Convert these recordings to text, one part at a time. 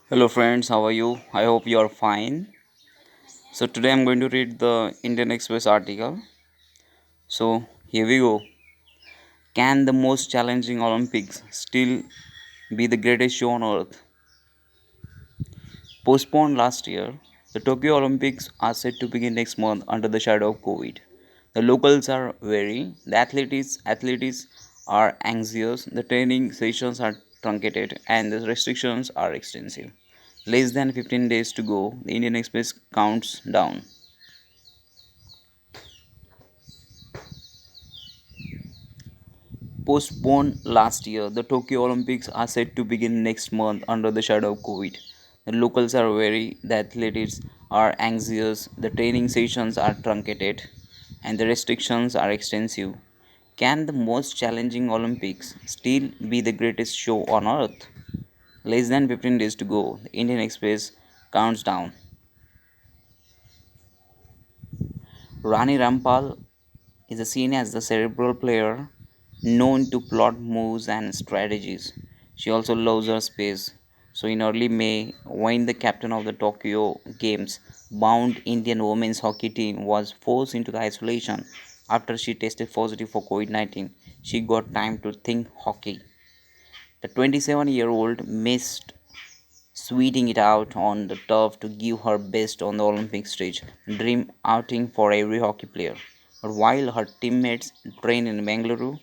Hello friends, how are you? I hope you are fine. So today I'm going to read the Indian Express article. So here we go. Can the most challenging Olympics still be the greatest show on earth? Postponed last year, the Tokyo Olympics are set to begin next month under the shadow of COVID. The locals are wary, the athletes are anxious, the training sessions are truncated, and the restrictions are extensive. Less than 15 days to go, the Indian Express counts down. Postponed last year, the Tokyo Olympics are set to begin next month under the shadow of COVID. The locals are wary, the athletes are anxious, the training sessions are truncated, and the restrictions are extensive. Can the most challenging Olympics still be the greatest show on earth? Less than 15 days to go, the Indian Express counts down. Rani Rampal is seen as the cerebral player known to plot moves and strategies. She also loves her space. So, in early May, when the captain of the Tokyo Games bound Indian women's hockey team was forced into the isolation after she tested positive for COVID 19, she got time to think hockey. The 27-year-old missed sweating it out on the turf to give her best on the Olympic stage, dream outing for every hockey player. But while her teammates train in Bengaluru,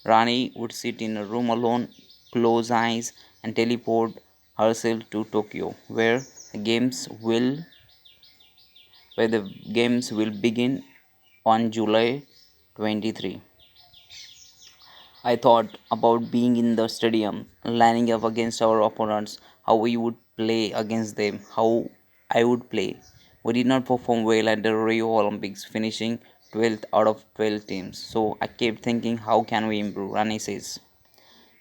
Rani would sit in a room alone, close eyes, and teleport herself to Tokyo, the games will where the games will begin on July 23. I thought about being in the stadium, lining up against our opponents, how we would play against them, how I would play. We did not perform well at the Rio Olympics, finishing 12th out of 12 teams. So I kept thinking, how can we improve? Rani says.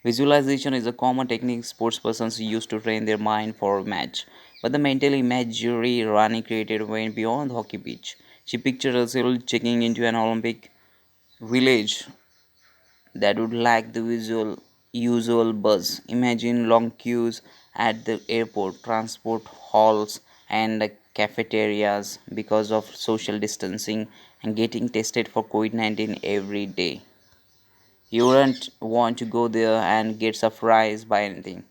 Visualization is a common technique sports persons use to train their mind for a match. But the mental imagery Rani created went beyond the hockey pitch. She pictured herself checking into an Olympic village that would lack the usual buzz. Imagine long queues at the airport, transport halls, and the cafeterias because of social distancing and getting tested for COVID 19 every day. You wouldn't want to go there and get surprised by anything.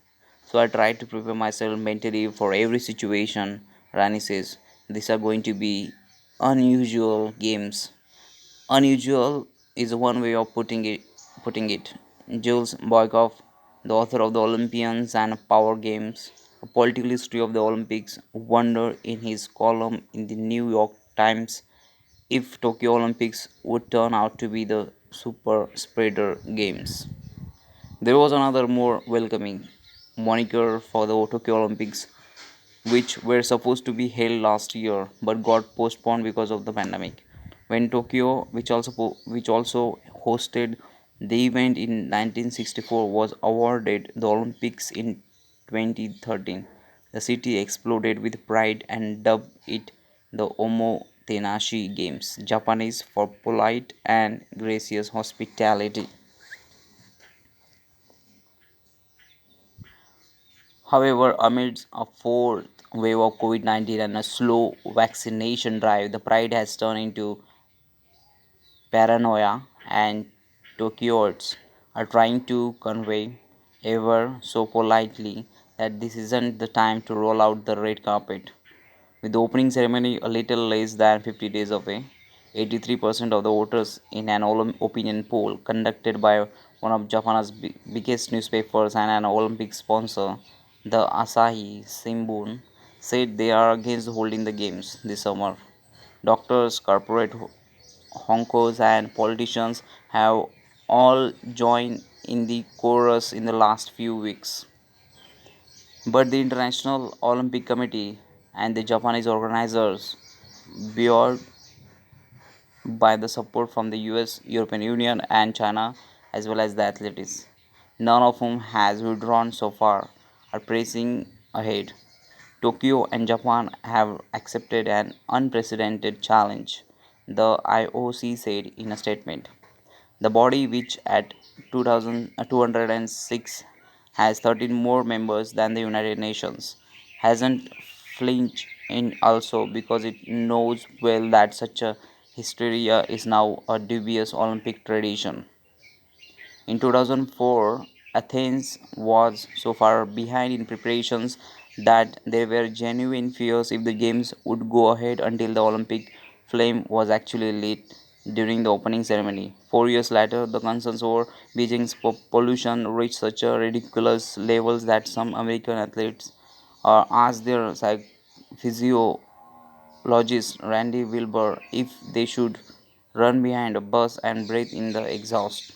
So I tried to prepare myself mentally for every situation. Rani says these are going to be unusual games. Unusual is one way of putting it. Jules Boykoff, the author of the Olympians and Power Games, a political history of the Olympics, wondered in his column in the New York Times if Tokyo Olympics would turn out to be the super spreader games. There was another more welcoming moniker for the Tokyo Olympics, which were supposed to be held last year but got postponed because of the pandemic. When Tokyo, which also hosted the event in 1964, was awarded the Olympics in 2013, the city exploded with pride and dubbed it the Omotenashi Games, Japanese for polite and gracious hospitality. However, amidst a fourth wave of COVID 19 and a slow vaccination drive, the pride has turned into paranoia, and Tokyoites are trying to convey, ever so politely, that this isn't the time to roll out the red carpet. With the opening ceremony a little less than 50 days away, 83% of the voters in an opinion poll conducted by one of Japan's biggest newspapers and an Olympic sponsor, the Asahi Shimbun, said they are against holding the games this summer. Doctors, corporate honkos, and politicians have all joined in the chorus in the last few weeks. But the International Olympic Committee and the Japanese organizers, buoyed by the support from the US, European Union, and China, as well as the athletes, none of whom has withdrawn so far, are pressing ahead. Tokyo and Japan have accepted an unprecedented challenge, the IOC said in a statement. The body, which at 2,206 has 13 more members than the United Nations, hasn't flinched in also because it knows well that such a hysteria is now a dubious Olympic tradition. In 2004, Athens was so far behind in preparations that there were genuine fears if the Games would go ahead until the Olympic flame was actually lit during the opening ceremony. 4 years later, the concerns over Beijing's pollution reached such a ridiculous levels that some American athletes asked their physiologist Randy Wilbur if they should run behind a bus and breathe in the exhaust.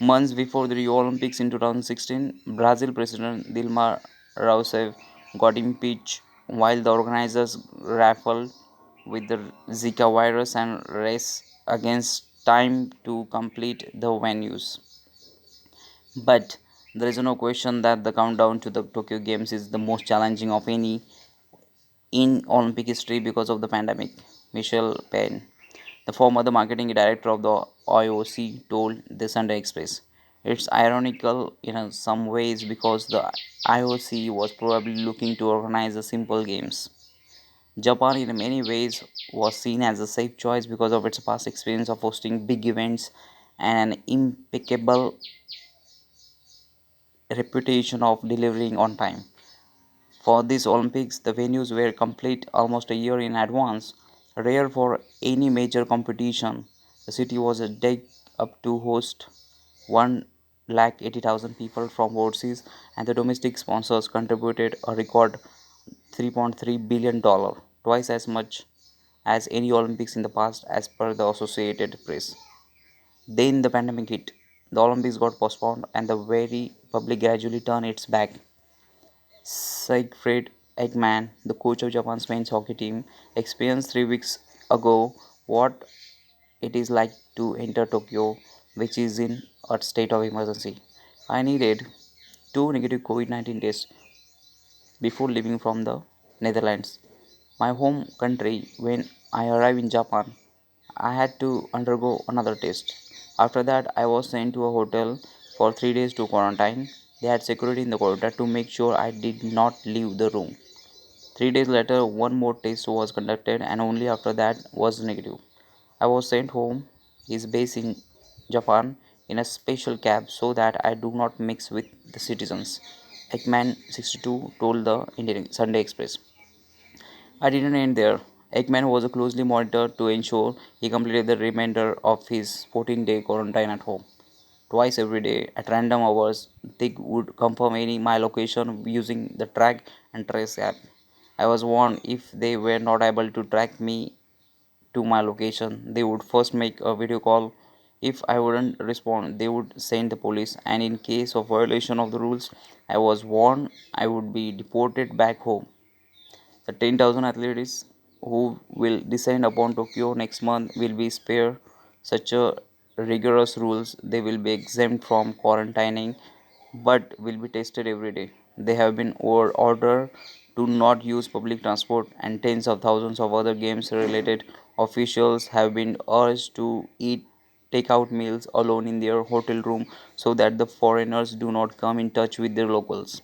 Months before the Rio Olympics in 2016, Brazil President Dilma Rousseff got impeached while the organizers grappled with the Zika virus and race against time to complete the venues. But there is no question that the countdown to the Tokyo Games is the most challenging of any in Olympic history because of the pandemic. Michelle Payne, the former marketing director of the IOC, told the Sunday Express. It's ironical in some ways because the IOC was probably looking to organize the simple games. Japan, in many ways, was seen as a safe choice because of its past experience of hosting big events and an impeccable reputation of delivering on time. For these Olympics, the venues were complete almost a year in advance, rare for any major competition. The city was decked up to host 1,80,000 people from overseas, and the domestic sponsors contributed a record $3.3 billion, twice as much as any Olympics in the past, as per the Associated Press. Then the pandemic hit. The Olympics got postponed, and the very public gradually turned its back. Siegfried Eggman, the coach of Japan's men's hockey team, experienced 3 weeks ago what it is like to enter Tokyo, which is in a state of emergency. I needed two negative COVID 19 tests before leaving from the Netherlands, my home country. When I arrived in Japan, I had to undergo another test. After that, I was sent to a hotel for 3 days to quarantine. They had security in the corridor to make sure I did not leave the room. 3 days later, one more test was conducted, and only after that was negative. I was sent home. His base in Japan in a special cab so that I do not mix with the citizens. Ekman 62 told the Indian Sunday Express. I didn't end there. Ekman was closely monitored to ensure he completed the remainder of his 14-day quarantine at home. Twice every day, at random hours, they would confirm any my location using the track and trace app. I was warned if they were not able to track me to my location, they would first make a video call. If I wouldn't respond, they would send the police, and in case of violation of the rules, I was warned I would be deported back home. The 10,000 athletes who will descend upon Tokyo next month will be spared such a rigorous rules. They will be exempt from quarantining but will be tested every day. They have been ordered to not use public transport, and tens of thousands of other games related officials have been urged to eat takeout meals alone in their hotel room so that the foreigners do not come in touch with their locals.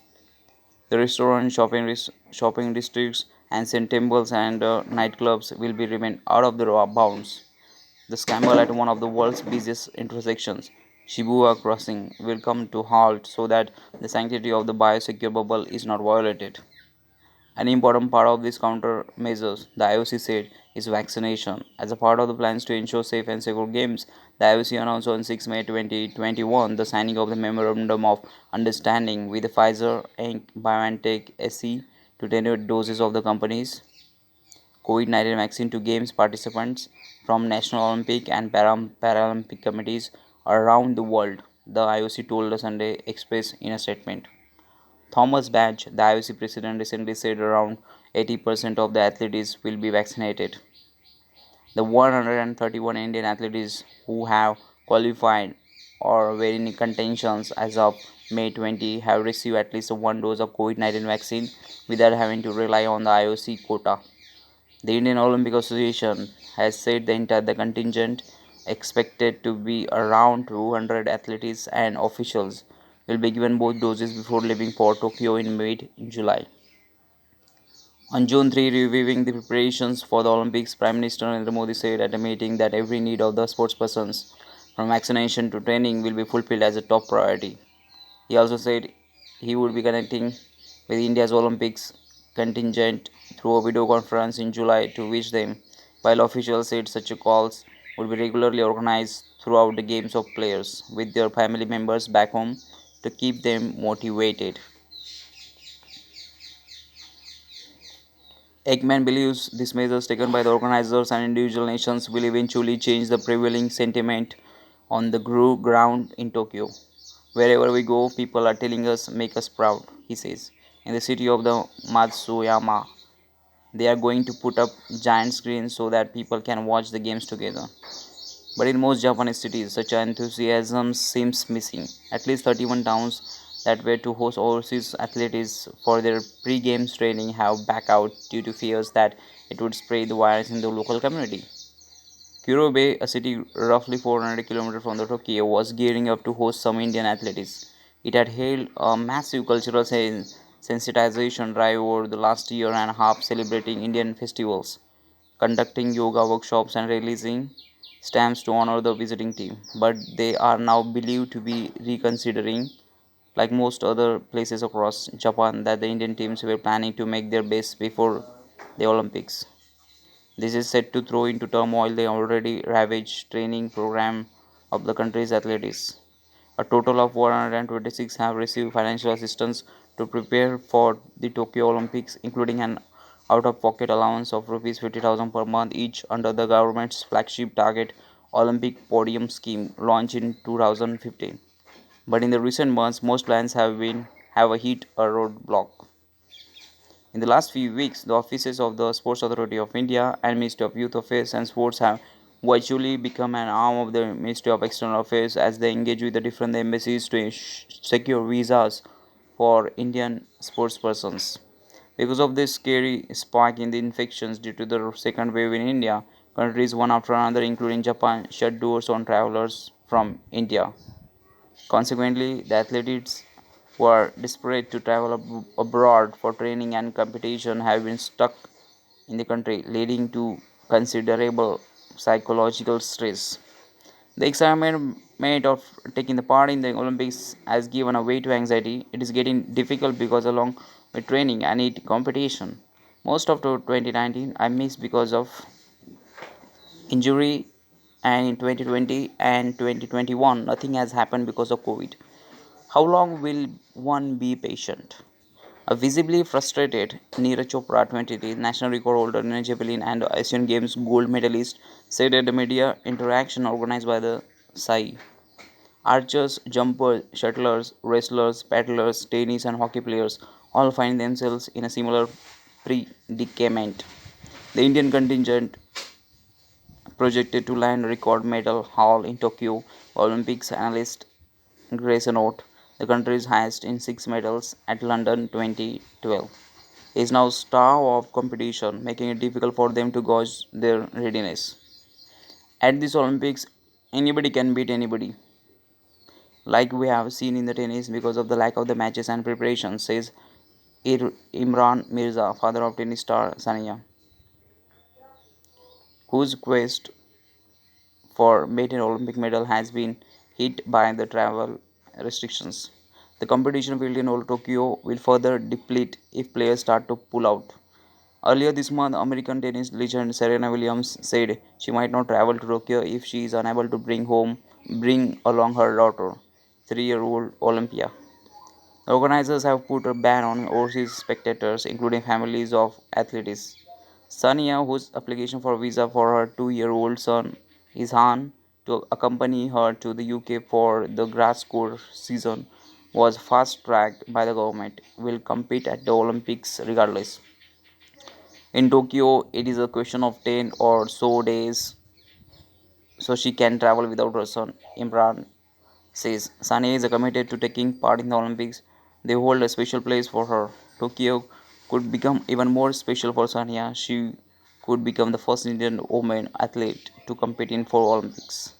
The restaurant, shopping districts, ancient temples, and nightclubs will be remain out of the bounds. The scramble at one of the world's busiest intersections, Shibuya Crossing, will come to halt so that the sanctity of the biosecure bubble is not violated. An important part of these countermeasures, the IOC said, is vaccination. As a part of the plans to ensure safe and secure games, the IOC announced on 6 May 2021 the signing of the Memorandum of Understanding with the Pfizer Inc. BioNTech SE to tender doses of the company's COVID-19 vaccine to games participants from National Olympic and Paralympic committees around the world, the IOC told the Sunday Express in a statement. Thomas Bach, the IOC president, recently said around 80% of the athletes will be vaccinated. The 131 Indian athletes who have qualified or were in contentions as of May 20 have received at least one dose of COVID 19 vaccine without having to rely on the IOC quota. The Indian Olympic Association has said the contingent expected to be around 200 athletes and officials will be given both doses before leaving for Tokyo in mid July. On June 3, reviewing the preparations for the Olympics, Prime Minister Narendra Modi said at a meeting that every need of the sportspersons, from vaccination to training, will be fulfilled as a top priority. He also said he would be connecting with India's Olympics contingent through a video conference in July to wish them, while officials said such calls would be regularly organized throughout the games of players with their family members back home to keep them motivated. Ekman believes these measures taken by the organizers and individual nations will eventually change the prevailing sentiment on the ground in Tokyo. Wherever we go, people are telling us, make us proud, he says. In the city of the Matsuyama, they are going to put up giant screens so that people can watch the games together. But in most Japanese cities, such enthusiasm seems missing. At least 31 towns that were to host overseas athletes for their pre-games training have backed out due to fears that it would spread the virus in the local community. Kurobe, a city roughly 400 kilometers from the Tokyo, was gearing up to host some Indian athletes. It had held a massive cultural sensitization drive over the last year and a half, celebrating Indian festivals, conducting yoga workshops, and releasing stamps to honor the visiting team. But they are now believed to be reconsidering, like most other places across Japan, that the Indian teams were planning to make their best before the Olympics. This is set to throw into turmoil the already ravaged training program of the country's athletes. A total of 126 have received financial assistance to prepare for the Tokyo Olympics, including an out of pocket allowance of Rs 50,000 per month each under the government's flagship Target Olympic Podium scheme launched in 2015. But in the recent months, most plans have hit a roadblock. In the last few weeks, the offices of the Sports Authority of India and Ministry of Youth Affairs and Sports have virtually become an arm of the Ministry of External Affairs as they engage with the different embassies to secure visas for Indian sportspersons. Because of this scary spike in the infections due to the second wave in India, countries one after another, including Japan, shut doors on travelers from India. Consequently, the athletes who are desperate to travel abroad for training and competition have been stuck in the country, leading to considerable psychological stress. The excitement of taking the part in the Olympics has given way to anxiety. It is getting difficult because along with training I need competition. Most of the 2019 I missed because of injury, and in 2020 and 2021 nothing has happened because of COVID. How long will one be patient? A visibly frustrated Neeraj Chopra, 23, national record holder in javelin and Asian Games gold medalist, said at the media interaction organized by the SAI. Archers, jumpers, shuttlers, wrestlers, paddlers, tennis, and hockey players all find themselves in a similar predicament. The Indian contingent projected to land record medal haul in Tokyo Olympics, analyst Grace note, the country's highest in six medals at London 2012, is now starved of competition, making it difficult for them to gauge their readiness. At these Olympics, anybody can beat anybody, like we have seen in the tennis because of the lack of the matches and preparation, says Imran Mirza, father of tennis star Sania, whose quest for maiden Olympic medal has been hit by the travel restrictions. The competition field in Old Tokyo will further deplete if players start to pull out. Earlier this month, American tennis legend Serena Williams said she might not travel to Tokyo if she is unable to bring along her daughter, 3-year-old Olympia. The organizers have put a ban on overseas spectators, including families of athletes. Sania, whose application for visa for her 2-year-old son Ishan to accompany her to the UK for the grass court season, was fast tracked by the government, will compete at the Olympics regardless. In Tokyo, it is a question of 10 or so days so she can travel without her son. Imran says Sania is committed to taking part in the Olympics. They hold a special place for her. Tokyo could become even more special for Sania. She could become the first Indian woman athlete to compete in four Olympics.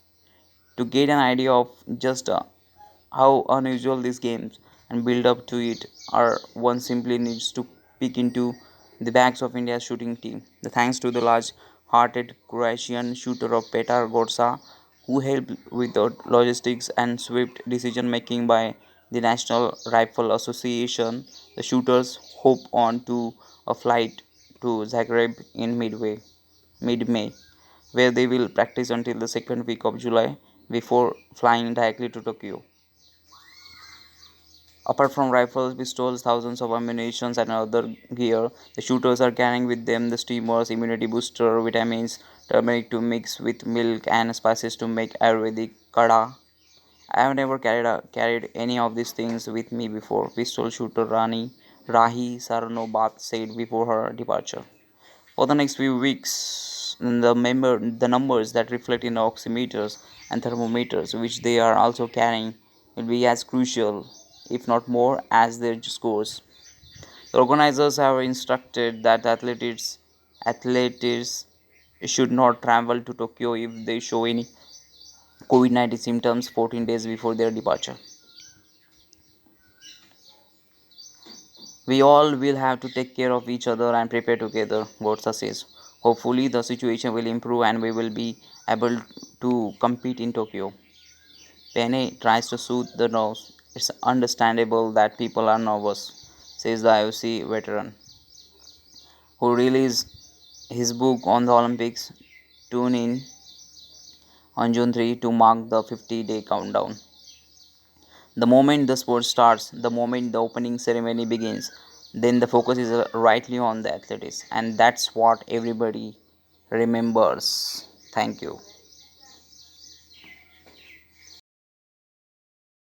To get an idea of just how unusual these games and build up to it are. One simply needs to peek into the bags of India's shooting team. The thanks to the large-hearted Croatian shooter of Petar Gorsa, who helped with the logistics and swift decision-making by the National Rifle Association, the shooters hope on to a flight to Zagreb in mid-May, where they will practice until the second week of July before flying directly to Tokyo. Apart from rifles, pistols, thousands of ammunition and other gear, the shooters are carrying with them the steamers, immunity booster, vitamins, turmeric to mix with milk, and spices to make Ayurvedic kada. I have never carried any of these things with me before. Pistol shooter Rahi Sarnobat said before her departure. For the next few weeks, the numbers that reflect in oximeters and thermometers, which they are also carrying, will be as crucial, if not more, as their scores. The organizers have instructed that athletes should not travel to Tokyo if they show any COVID-19 symptoms 14 days before their departure. We all will have to take care of each other and prepare together, Gotsa says. Hopefully, the situation will improve and we will be able to compete in Tokyo. Penne tries to soothe the nerves. It's understandable that people are nervous, says the IOC veteran, who released his book on the Olympics. Tune in on June 3 to mark the 50-day countdown. The moment the sport starts, the moment the opening ceremony begins, then the focus is rightly on the athletics, and that's what everybody remembers. Thank you.